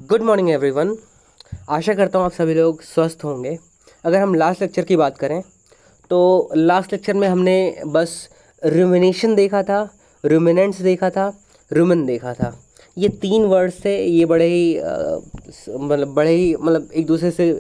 Good morning everyone. आशा करता हूँ आप सभी लोग स्वस्थ होंगे। अगर हम लास्ट लेक्चर की बात करें तो लास्ट लेक्चर में हमने बस रूमिनेशन देखा था, रूमिनेंट्स देखा था, रूमन देखा था। ये तीन वर्ड्स थे। ये बड़े ही एक दूसरे से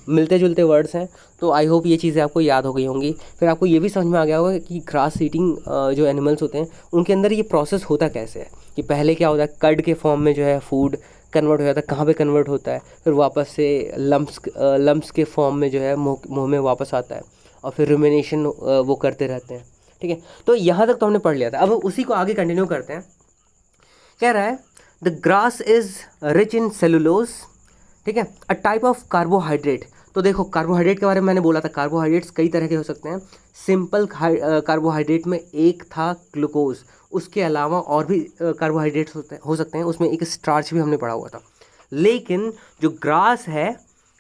मिलते जुलते वर्ड्स हैं। तो आई होप ये चीज़ें आपको याद हो गई होंगी। फिर आपको ये भी समझ में आ गया होगा कि ग्रास ईटिंग जो एनिमल्स होते हैं उनके अंदर ये प्रोसेस होता कैसे है, कि पहले क्या होता है, कर्ड के फॉर्म में जो है फूड कन्वर्ट हो जाता है, कहाँ पे कन्वर्ट होता है, फिर वापस से लम्प्स के फॉर्म में जो है मुंह में वापस आता है, और फिर रूमिनेशन वो करते रहते हैं। ठीक है, तो यहाँ तक तो हमने पढ़ लिया था। अब उसी को आगे कंटिन्यू करते हैं। कह रहा है the grass is rich in cellulose, ठीक है, अ टाइप ऑफ कार्बोहाइड्रेट। तो देखो, कार्बोहाइड्रेट के बारे में मैंने बोला था, कार्बोहाइड्रेट्स कई तरह के हो सकते हैं। सिंपल कार्बोहाइड्रेट में एक था ग्लूकोज, उसके अलावा और भी कार्बोहाइड्रेट्स हो सकते हैं। उसमें एक स्टार्च भी हमने पढ़ा हुआ था। लेकिन जो ग्रास है,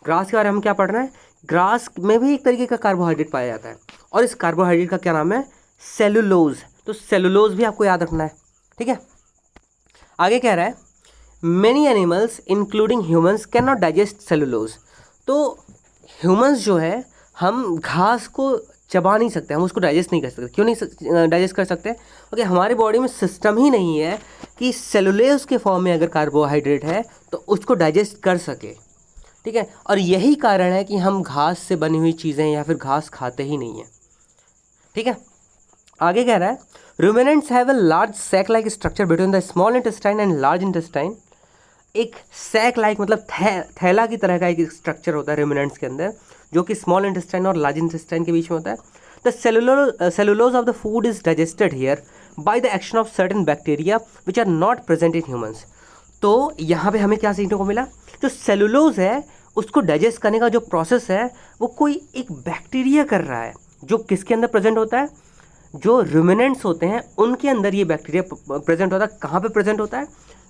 ग्रास के बारे में हम क्या पढ़ रहे हैं, ग्रास में भी एक तरीके का कार्बोहाइड्रेट पाया जाता है, और इस कार्बोहाइड्रेट का क्या नाम है, सेलुलोज। तो सेलुलोज भी आपको याद रखना है। ठीक है, आगे कह रहा है many animals including humans can not digest cellulose. तो ह्यूमंस जो है, हम घास को चबा नहीं सकते, हम उसको डाइजेस्ट नहीं कर सकते। क्यों नहीं डाइजेस्ट कर सकते? क्योंकि हमारे बॉडी में सिस्टम ही नहीं है कि सेलुलोज के फॉर्म में अगर कार्बोहाइड्रेट है तो उसको डाइजेस्ट कर सके। ठीक है, और यही कारण है कि हम घास से बनी हुई चीज़ें या फिर घास खाते ही नहीं हैं। ठीक है, आगे कह रहा है ruminants have a large sac like structure between the small intestine and large intestine. एक सैक लाइक मतलब थैला की तरह का एक स्ट्रक्चर होता है रूमिनेंट्स के अंदर, जो कि स्मॉल इंटेस्टाइन और लार्ज इंटेस्टाइन के बीच में होता है। The cellulose of the food is digested here by the action of certain bacteria which are not present in humans. तो यहाँ पे हमें क्या सीखने को मिला, जो सेलुलोज है उसको डाइजेस्ट करने का जो प्रोसेस है वो कोई एक बैक्टीरिया कर रहा है, जो किसके अंदर प्रेजेंट होता है, जो रूमिनेंट्स होते हैं उनके अंदर ये बैक्टीरिया प्रेजेंट होता है। कहाँ पे प्रेजेंट होता है,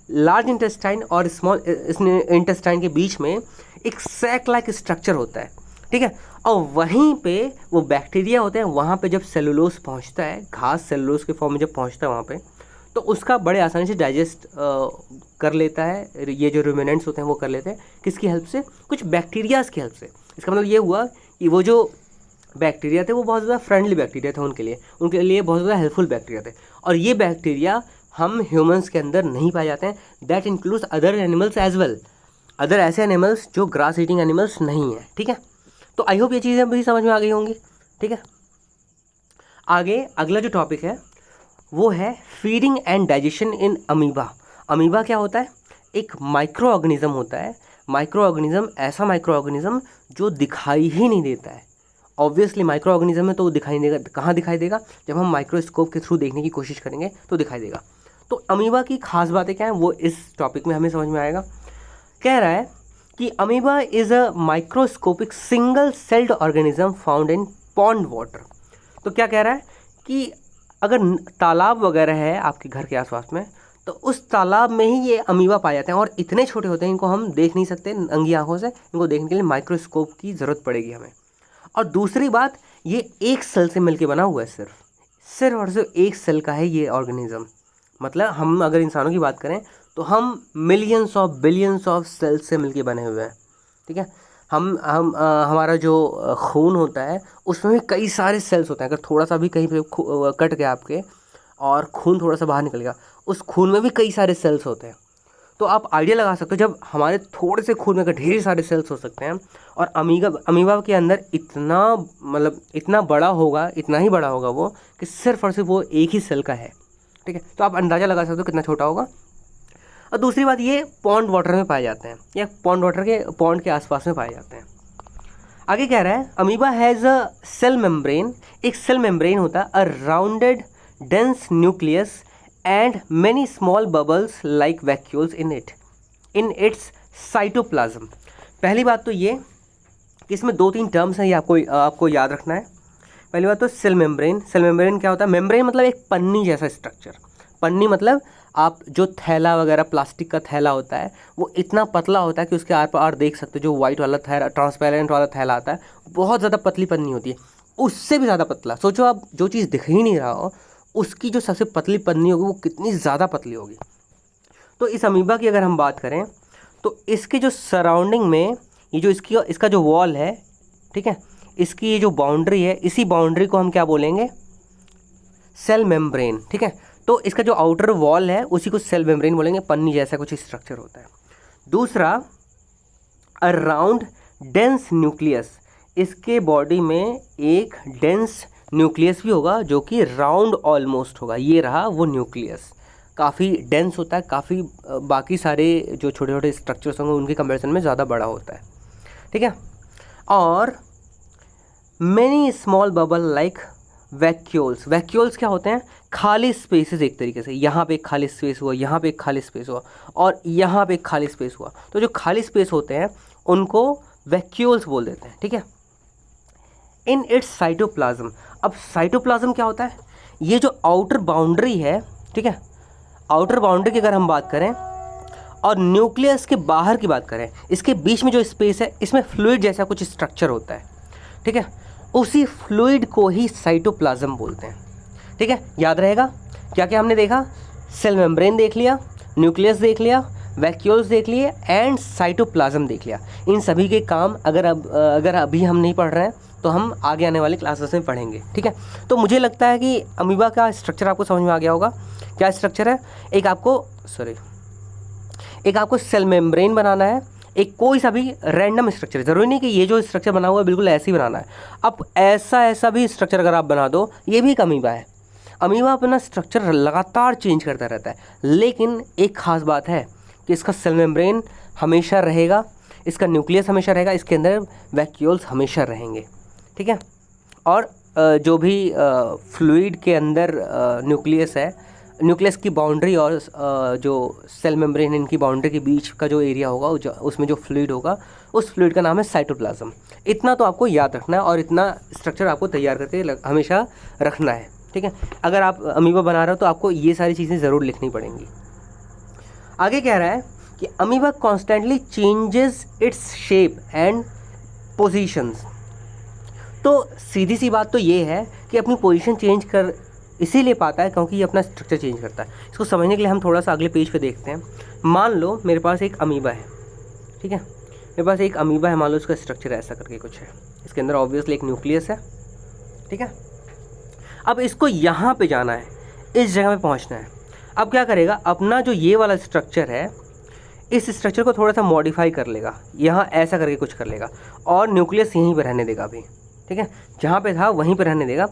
लार्ज इंटेस्टाइन और स्मॉल इंटेस्टाइन के बीच में एक सैक लाइक स्ट्रक्चर होता है। ठीक है, और वहीं पे वो बैक्टीरिया होते हैं। वहाँ पे जब सेलुलोज पहुँचता है, घास सेलुलोज के फॉर्म में जब पहुँचता है वहाँ पे, तो उसका बड़े आसानी से डाइजेस्ट कर लेता है। ये जो रूमिनेंट्स होते हैं वो कर लेते हैं, किसकी हेल्प से, कुछ बैक्टीरियाज की हेल्प से। इसका मतलब ये हुआ कि वो जो बैक्टीरिया थे वो बहुत ज़्यादा फ्रेंडली बैक्टीरिया थे उनके लिए बहुत ज़्यादा हेल्पफुल बैक्टीरिया थे। और ये बैक्टीरिया हम ह्यूमंस के अंदर नहीं पाए जाते हैं। That includes other animals as well, other ऐसे एनिमल्स जो ग्रास ईटिंग एनिमल्स नहीं हैं। ठीक है, तो आई होप ये चीज़ें भी समझ में आ गई होंगी। ठीक है, आगे अगला जो टॉपिक है वो है feeding and digestion in amoeba. Amoeba क्या होता है, एक माइक्रो ऑर्गेनिज्म होता है। माइक्रो ऑर्गेनिज्म, ऐसा माइक्रो ऑर्गेनिज्म जो दिखाई ही नहीं देता है। ऑब्वियसली माइक्रो ऑर्गेनिज्म है तो वो दिखाई नहीं देगा। कहाँ दिखाई देगा, जब हम माइक्रोस्कोप के थ्रू देखने की कोशिश करेंगे तो दिखाई देगा। तो अमीबा की खास बातें क्या हैं वो इस टॉपिक में हमें समझ में आएगा। कह रहा है कि amoeba is a microscopic single celled organism found in pond water. तो क्या कह रहा है कि अगर तालाब वगैरह है आपके घर के आसपास में, तो उस तालाब में ही ये अमीबा पाए जाते हैं, और इतने छोटे होते हैं इनको हम देख नहीं सकते नंगी आंखों से। इनको देखने के लिए माइक्रोस्कोप की ज़रूरत पड़ेगी हमें। और दूसरी बात, ये एक सेल से मिलके बना हुआ है, सिर्फ और सिर्फ एक सेल का है ये ऑर्गेनिज्म। मतलब हम अगर इंसानों की बात करें तो हम millions of billions of cells से मिलके बने हुए हैं। ठीक है, हमारा जो खून होता है उसमें भी कई सारे सेल्स होते हैं। अगर थोड़ा सा भी कहीं पे कट गया आपके और खून थोड़ा सा बाहर निकल गया, उस खून में भी कई सारे सेल्स होते हैं। तो आप आइडिया लगा सकते हो, जब हमारे थोड़े से खून में अगर ढेर सारे सेल्स हो सकते हैं, और अमीबा के अंदर इतना बड़ा होगा, इतना ही बड़ा होगा वो, कि सिर्फ और सिर्फ वो एक ही सेल का है। ठीक है, तो आप अंदाज़ा लगा सकते हो कितना छोटा होगा। और दूसरी बात, ये पॉन्ड वाटर में पाए जाते हैं, या पॉन्ड के आसपास में पाए जाते हैं। आगे कह रहा है amoeba has a cell membrane. एक सेल मेम्ब्रेन होता है, a rounded dense nucleus and many small bubbles like vacuoles in its cytoplasm. पहली बात तो ये कि इसमें दो तीन टर्म्स हैं, ये आपको याद रखना है। पहली बात तो सेल मेम्ब्रेन। सेल मेम्ब्रेन क्या होता है, मेम्ब्रेन मतलब एक पन्नी जैसा स्ट्रक्चर। पन्नी मतलब आप जो थैला वगैरह, प्लास्टिक का थैला होता है, वो इतना पतला होता है कि उसके आर पार देख सकते हो। जो वाइट वाला थैला, ट्रांसपेरेंट वाला थैला आता है, बहुत ज़्यादा पतली पन्नी होती है। उससे भी ज़्यादा पतला सोचो आप, जो चीज़ दिख ही नहीं रहा हो उसकी जो सबसे पतली पन्नी होगी वो कितनी ज़्यादा पतली होगी। तो इस अमीबा की अगर हम बात करें तो इसके जो सराउंडिंग में ये जो इसका जो वॉल है, ठीक है, इसकी ये जो बाउंड्री है, इसी बाउंड्री को हम क्या बोलेंगे, सेल मेम्ब्रेन, ठीक है। तो इसका जो आउटर वॉल है उसी को सेल मेम्ब्रेन बोलेंगे, पन्नी जैसा कुछ स्ट्रक्चर होता है। दूसरा, अ राउंड डेंस न्यूक्लियस, इसके बॉडी में एक डेंस न्यूक्लियस भी होगा जो कि राउंड ऑलमोस्ट होगा। ये रहा वो न्यूक्लियस, काफ़ी डेंस होता है, काफ़ी बाकी सारे जो छोटे छोटे स्ट्रक्चर्स होंगे उनके कंपैरिजन में ज़्यादा बड़ा होता है, ठीक है। और many small bubble like vacuoles, vacuoles क्या होते हैं, खाली स्पेसेस, एक तरीके से यहाँ पे एक खाली स्पेस हुआ, यहाँ पे एक खाली स्पेस हुआ और यहाँ पे एक खाली स्पेस हुआ, तो जो खाली स्पेस होते हैं उनको वैक्यूल्स बोल देते हैं, ठीक है। इन इट्स साइटोप्लाज्म, अब साइटोप्लाज्म क्या होता है, ये जो आउटर बाउंड्री है, ठीक है, आउटर बाउंड्री की अगर हम बात करें और न्यूक्लियस के बाहर की बात करें, इसके बीच में जो स्पेस है इसमें फ्लूइड जैसा कुछ स्ट्रक्चर होता है, ठीक है, उसी फ्लूइड को ही साइटोप्लाज्म बोलते हैं, ठीक है। याद रहेगा क्या क्या हमने देखा, सेल मेम्ब्रेन देख लिया, न्यूक्लियस देख लिया, वैक्यूल्स देख लिए एंड साइटोप्लाज्म देख लिया। इन सभी के काम अगर अभी हम नहीं पढ़ रहे हैं तो हम आगे आने वाले क्लासेस में पढ़ेंगे, ठीक है। तो मुझे लगता है कि अमीबा का स्ट्रक्चर आपको समझ में आ गया होगा। क्या स्ट्रक्चर है, एक आपको सेल मेम्ब्रेन बनाना है, एक कोई सा भी रैंडम स्ट्रक्चर, ज़रूरी नहीं कि ये जो स्ट्रक्चर बना हुआ है बिल्कुल ऐसे ही बनाना है। अब ऐसा भी स्ट्रक्चर अगर आप बना दो, ये भी एक अमीबा है। अमीबा अपना स्ट्रक्चर लगातार चेंज करता रहता है, लेकिन एक ख़ास बात है कि इसका सेल मेम्ब्रेन हमेशा रहेगा, इसका न्यूक्लियस हमेशा रहेगा, इसके अंदर वैक्यूल्स हमेशा रहेंगे, ठीक है। और जो भी फ्लूइड के अंदर न्यूक्लियस है, न्यूक्लियस की बाउंड्री और जो सेल मेम्ब्रेन इनकी बाउंड्री के बीच का जो एरिया होगा उसमें जो फ्लूइड होगा, उस फ्लूइड का नाम है साइटोप्लाज्म। इतना तो आपको याद रखना है और इतना स्ट्रक्चर आपको तैयार करके हमेशा रखना है, ठीक है। अगर आप अमीबा बना रहे हो तो आपको ये सारी चीज़ें ज़रूर लिखनी पड़ेंगी। आगे कह रहा है कि amoeba constantly changes its shape and positions. तो सीधी सी बात तो ये है कि अपनी पोजीशन चेंज कर इसीलिए पाता है क्योंकि ये अपना स्ट्रक्चर चेंज करता है। इसको समझने के लिए हम थोड़ा सा अगले पेज पे देखते हैं। मान लो मेरे पास एक अमीबा है, ठीक है, मेरे पास एक अमीबा है, मान लो इसका स्ट्रक्चर ऐसा करके कुछ है, इसके अंदर ऑब्वियसली एक न्यूक्लियस है, ठीक है। अब इसको यहाँ पे जाना है, इस जगह पे पहुँचना है। अब क्या करेगा, अपना जो ये वाला स्ट्रक्चर है इस स्ट्रक्चर को थोड़ा सा मॉडिफाई कर लेगा, यहाँ ऐसा करके कुछ कर लेगा और न्यूक्लियस यहीं पर रहने देगा अभी, ठीक है, जहाँ पे था वहीं पर रहने देगा।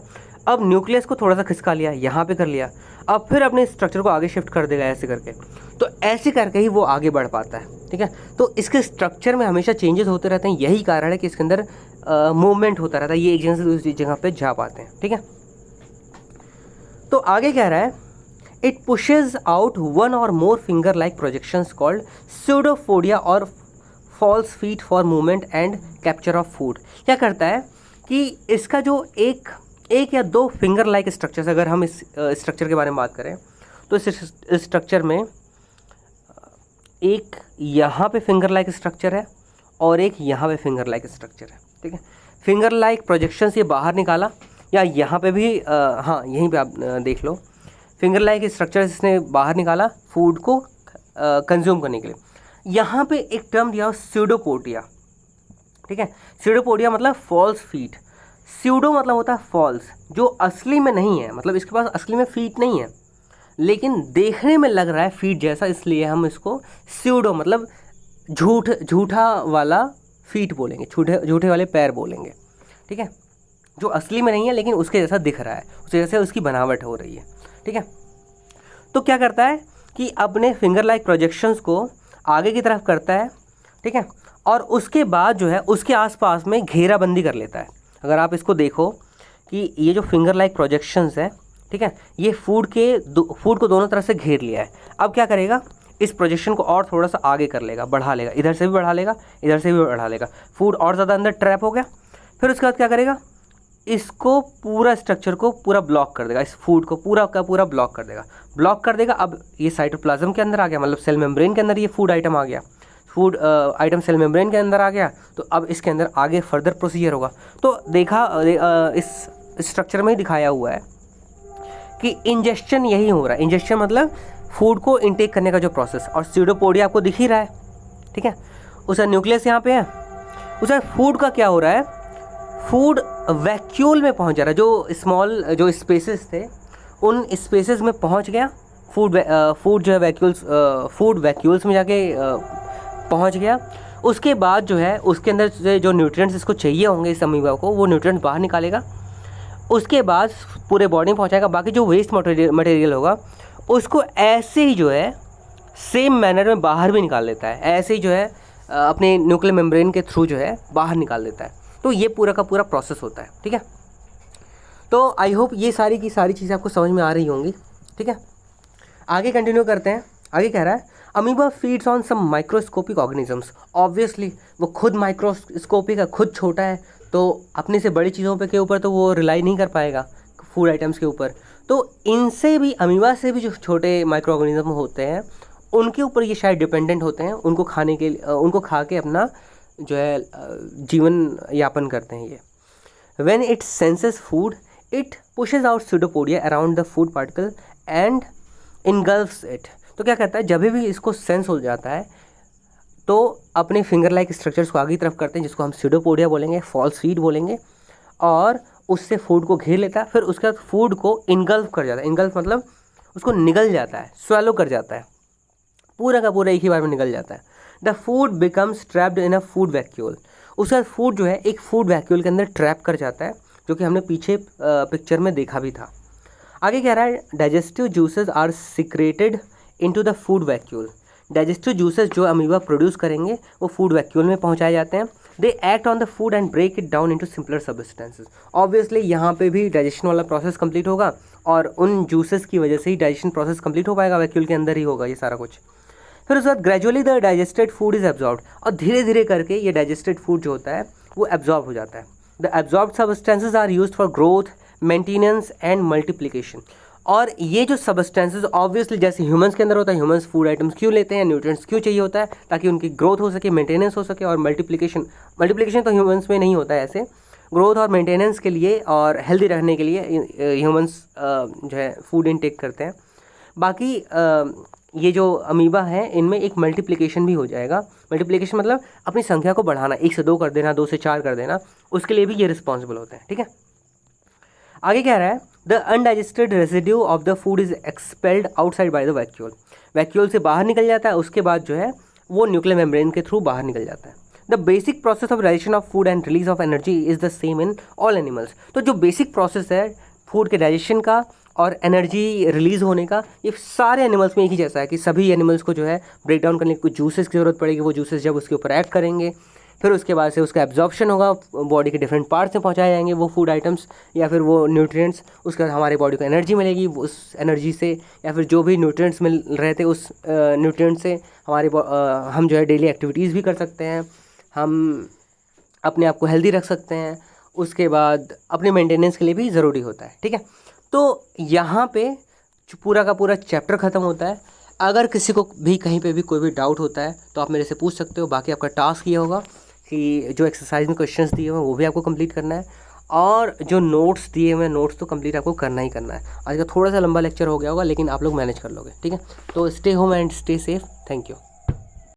अब न्यूक्लियस को थोड़ा सा खिसका लिया, यहाँ पे कर लिया, अब फिर अपने स्ट्रक्चर को आगे शिफ्ट कर देगा ऐसे करके, तो ऐसे करके ही वो आगे बढ़ पाता है, ठीक है। तो इसके स्ट्रक्चर में हमेशा चेंजेस होते रहते हैं, यही कारण है कि इसके अंदर मूवमेंट होता रहता है, ये एक जगह से दूसरी जगह पे जा पाते हैं, ठीक है। तो आगे कह रहा है, it pushes out one or more finger like projections called pseudopodia or false feet for movement and capture of food. क्या करता है कि इसका जो एक या दो फिंगर लाइक स्ट्रक्चर्स, अगर हम इस स्ट्रक्चर के बारे में बात करें तो इस स्ट्रक्चर में एक यहाँ पे फिंगर लाइक स्ट्रक्चर है और एक यहाँ पे फिंगर लाइक स्ट्रक्चर है, ठीक है। फिंगर लाइक प्रोजेक्शंस ये बाहर निकाला, या यहाँ पे भी हाँ यहीं पे आप देख लो, फिंगर लाइक स्ट्रक्चर इसने बाहर निकाला फूड को कंज्यूम करने के लिए। यहाँ पे एक टर्म दिया स्यूडोपोडिया, ठीक है। स्यूडोपोडिया मतलब फॉल्स फीट, स्यूडो मतलब होता है फॉल्स, जो असली में नहीं है, मतलब इसके पास असली में फीट नहीं है लेकिन देखने में लग रहा है फीट जैसा, इसलिए हम इसको स्यूडो मतलब झूठा वाला फीट बोलेंगे, झूठे वाले पैर बोलेंगे, ठीक है, जो असली में नहीं है लेकिन उसके जैसा दिख रहा है, उसके जैसे उसकी बनावट हो रही है, ठीक है। तो क्या करता है कि अपने फिंगर लाइक प्रोजेक्शंस को आगे की तरफ करता है, ठीक है, और उसके बाद जो है उसके आसपास में घेराबंदी कर लेता है। अगर आप इसको देखो कि ये जो फिंगर लाइक प्रोजेक्शंस है, ठीक है, ये फूड को दोनों तरफ से घेर लिया है। अब क्या करेगा, इस प्रोजेक्शन को और थोड़ा सा आगे कर लेगा, बढ़ा लेगा, इधर से भी बढ़ा लेगा, इधर से भी बढ़ा लेगा, फूड और ज़्यादा अंदर ट्रैप हो गया। फिर उसके बाद क्या करेगा, इसको पूरा स्ट्रक्चर को पूरा ब्लॉक कर देगा, इस फूड को पूरा का पूरा ब्लॉक कर देगा। अब ये साइटोप्लाज्म के अंदर आ गया, मतलब सेल मेम्ब्रेन के अंदर ये फूड आइटम आ गया, फूड आइटम सेल मेम्ब्रेन के अंदर आ गया, तो अब इसके अंदर आगे फर्दर प्रोसीजर होगा। तो देखा इस स्ट्रक्चर में ही दिखाया हुआ है कि इंजेक्शन यही हो रहा है। इंजेक्शन मतलब फूड को इनटेक करने का जो प्रोसेस, और स्यूडोपोडिया आपको दिख ही रहा है, ठीक है। उसका न्यूक्लियस यहाँ पे है। उसका फूड का क्या हो रहा है, फूड वैक्यूल में पहुँच जा रहा है, जो स्मॉल जो स्पेसेस थे उन स्पेसेस में पहुँच गया। फूड जो है वैक्यूल्स, फूड वैक्यूल्स में जाके पहुँच गया। उसके बाद जो है उसके अंदर से जो न्यूट्रिएंट्स इसको चाहिए होंगे इस अमीबा को, वो न्यूट्रिएंट्स बाहर निकालेगा। उसके बाद पूरे बॉडी में पहुँचाएगा। बाकी जो वेस्ट मटेरियल होगा उसको ऐसे ही जो है सेम मैनर में बाहर भी निकाल लेता है, ऐसे ही जो है अपने न्यूक्लियर मेम्ब्रेन के थ्रू जो है बाहर निकाल देता है। तो ये पूरा का पूरा प्रोसेस होता है, ठीक है। तो आई होप ये सारी की सारी चीज़ें आपको समझ में आ रही होंगी, ठीक है। आगे कंटिन्यू करते हैं। आगे कह रहा है amoeba feeds on some microscopic organisms. Obviously वो खुद माइक्रोस्कोपिक है, खुद छोटा है, तो अपने से बड़ी चीज़ों पे के ऊपर तो वो रिलाई नहीं कर पाएगा फूड आइटम्स के ऊपर। तो इनसे भी, अमीबा से भी जो छोटे माइक्रो ऑर्गेनिज्म होते हैं उनके ऊपर ये शायद डिपेंडेंट होते हैं, उनको खाने के उनको खा के अपना जो है जीवन यापन करते हैं ये। When it senses food, it pushes out pseudopodia around the food particle and engulfs it। तो क्या कहता है, जब भी इसको सेंस हो जाता है तो अपने फिंगर लाइक स्ट्रक्चर्स को आगे की तरफ करते हैं, जिसको हम स्यूडोपोडिया बोलेंगे, फॉल्स फीड बोलेंगे, और उससे फूड को घेर लेता है। फिर उसके बाद फूड को इनगल्फ कर जाता है। इनगल्फ मतलब उसको निगल जाता है, स्वैलो कर जाता है, पूरा का पूरा एक ही बार में निकल जाता है। The food becomes trapped in a food vacuole. उसके बाद फूड जो है एक फूड वैक्यूल के अंदर ट्रैप कर जाता है, जो कि हमने पीछे पिक्चर में देखा भी था। आगे कह रहा है digestive juices are secreted into the food vacuole. Digestive juices जो अमीबा प्रोड्यूस करेंगे वो फूड वैक्यूल में पहुंचाए जाते हैं। They act on the food and break it down into simpler substances. Obviously यहाँ पे भी डाइजेशन वाला प्रोसेस कंप्लीट होगा और उन जूसेस की वजह से ही डाइजेशन प्रोसेस कंप्लीट हो पाएगा, वैक्यूल के अंदर ही होगा ये सारा कुछ। फिर उसके बाद gradually the digested food is absorbed, और धीरे धीरे करके ये डाइजेस्टेड फूड जो होता है वो एब्जॉर्ब हो जाता है। The absorbed substances are used for growth, maintenance and multiplication. और ये जो सब्सटेंसेज ऑब्वियसली जैसे ह्यूमंस के अंदर होता है, ह्यूमंस फूड आइटम्स क्यों लेते हैं, न्यूट्रिएंट्स क्यों चाहिए होता है, ताकि उनकी ग्रोथ हो सके, मेंटेनेंस हो सके और मल्टीप्लिकेशन तो ह्यूमंस में नहीं होता है ऐसे। ग्रोथ और मेंटेनेंस के लिए और हेल्दी रहने के लिए ह्यूमंस जो है फूड इनटेक करते हैं। बाकी ये जो अमीबा है इनमें एक मल्टीप्लिकेशन भी हो जाएगा। मल्टीप्लिकेशन मतलब अपनी संख्या को बढ़ाना, 1 से 2 कर देना, 2 से 4 कर देना, उसके लिए भी ये रिस्पॉन्सिबल होते हैं, ठीक है। आगे कह रहा है the undigested residue of the food is expelled outside by the vacuole. Vacuole से बाहर निकल जाता है, उसके बाद जो है वो न्यूक्लियर मेम्ब्रेन के थ्रू बाहर निकल जाता है। The basic process of digestion of food and release of energy is the same in all animals. तो जो बेसिक प्रोसेस है फूड के डाइजेशन का और एनर्जी रिलीज़ होने का, ये सारे एनिमल्स में एक ही जैसा है कि सभी एनिमल्स को जो है ब्रेक डाउन करने की कुछ जूसेस की ज़रूरत पड़ेगी। वो जूसेस जब उसके ऊपर एक्ट करेंगे फिर उसके बाद से उसका एब्जॉर्प्शन होगा, बॉडी के डिफरेंट पार्ट्स में पहुंचाए जाएंगे वो फूड आइटम्स या फिर वो न्यूट्रिएंट्स। उसके बाद हमारे बॉडी को एनर्जी मिलेगी, उस एनर्जी से या फिर जो भी न्यूट्रिएंट्स मिल रहे थे उस न्यूट्रिएंट्स से हम जो है डेली एक्टिविटीज़ भी कर सकते हैं, हम अपने आप को हेल्दी रख सकते हैं। उसके बाद अपने मेंटेनेंस के लिए भी ज़रूरी होता है, ठीक है। तो यहाँ पे पूरा का पूरा चैप्टर ख़त्म होता है। अगर किसी को भी कहीं पे भी कोई भी डाउट होता है तो आप मेरे से पूछ सकते हो। बाकी आपका टास्क ये होगा कि जो एक्सरसाइज में क्वेश्चंस दिए हुए हैं वो भी आपको कंप्लीट करना है, और जो नोट्स दिए हुए हैं नोट्स तो कंप्लीट आपको करना ही करना है। आज का थोड़ा सा लंबा लेक्चर हो गया होगा लेकिन आप लोग मैनेज कर लोगे, ठीक है। तो stay home and stay safe. Thank you.